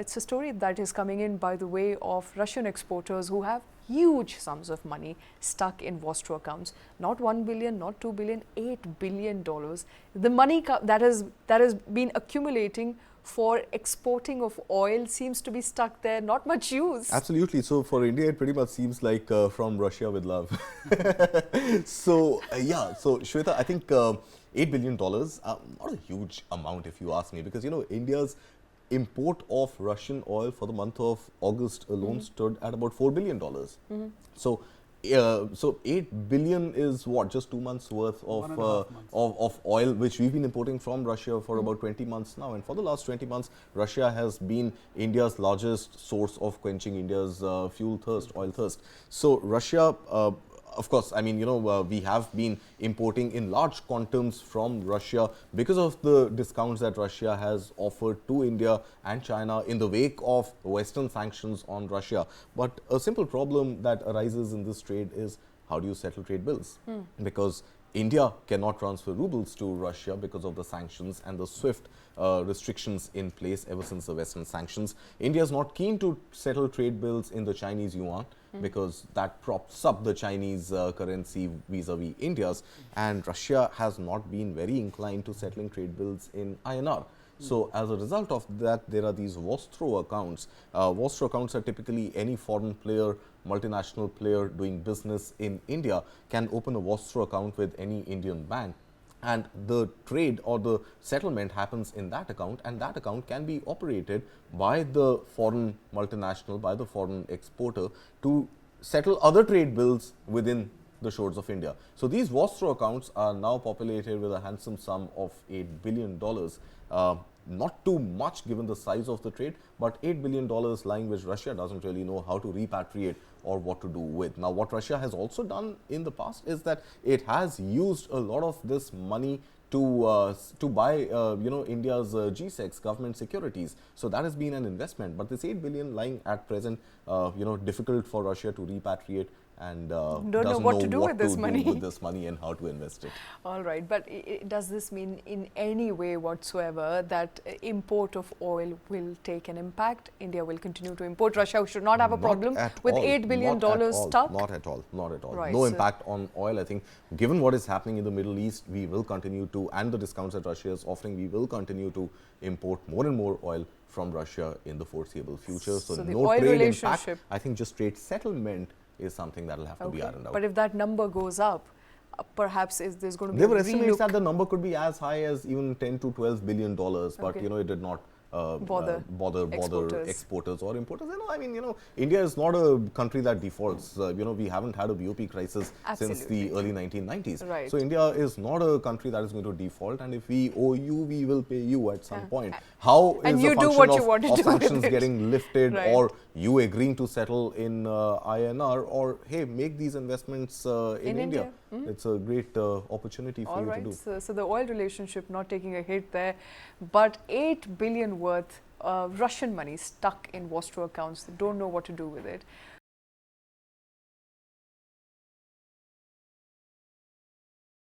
it's a story that is coming in by the way of Russian exporters who have huge sums of money stuck in Vostro accounts. Not 1 billion, not 2 billion, $8 billion. The money that has been accumulating for exporting of oil seems to be stuck there, not much use. Absolutely. So for India, it pretty much seems like from Russia with love. So yeah, so Shweta, I think $8 billion, not a huge amount if you ask me, because India's import of Russian oil for the month of August alone stood at about $4 billion. So so 8 billion is what, just 2 months worth of oil which we've been importing from Russia for about 20 months now, and for the last 20 months Russia has been India's largest source of quenching India's fuel thirst, oil thirst. So Russia, of course, I mean, we have been importing in large quantums from Russia because of the discounts that Russia has offered to India and China in the wake of Western sanctions on Russia. But a simple problem that arises in this trade is, how do you settle trade bills? Because India cannot transfer rubles to Russia because of the sanctions and the swift restrictions in place ever since the Western sanctions. India is not keen to settle trade bills in the Chinese yuan because that props up the Chinese currency vis-a-vis India's, and Russia has not been very inclined to settling trade bills in INR. So as a result of that, there are these Vostro accounts. Vostro accounts are typically any foreign player, multinational player doing business in India can open a Vostro account with any Indian bank, and the trade or the settlement happens in that account, and that account can be operated by the foreign multinational, by the foreign exporter, to settle other trade bills within the shores of India. So these Vostro accounts are now populated with a handsome sum of $8 billion. Not too much given the size of the trade, but $8 billion lying which Russia doesn't really know how to repatriate or what to do with. Now, what Russia has also done in the past is that it has used a lot of this money to buy India's GSECs, government securities. So that has been an investment, but this 8 billion lying at present, difficult for Russia to repatriate, and don't know what to do with this money and how to invest it. All right, but does this mean in any way whatsoever that import of oil will take an impact? India will continue to import. Russia should not have a problem with $8 billion stuck? Not at all. Right, no impact on oil. I think given what is happening in the Middle East, we will continue to, and the discounts that Russia is offering, we will continue to import more and more oil from Russia in the foreseeable future. So no trade impact. I think just trade settlement is something that will have to be ironed out. But if that number goes up, perhaps there's going to be there were estimates that the number could be as high as even 10 to 12 billion dollars, but it did not bother exporters or importers. I mean, India is not a country that defaults. We haven't had a BOP crisis since the early 1990s. Right. So India is not a country that is going to default, and if we owe you, we will pay you at some point. How is the function of sanctions getting lifted, or you agreeing to settle in INR, or hey, make these investments in India? It's a great opportunity for you to do. So the oil relationship not taking a hit there, but 8 billion worth Russian money stuck in Vostro accounts. They don't know what to do with it.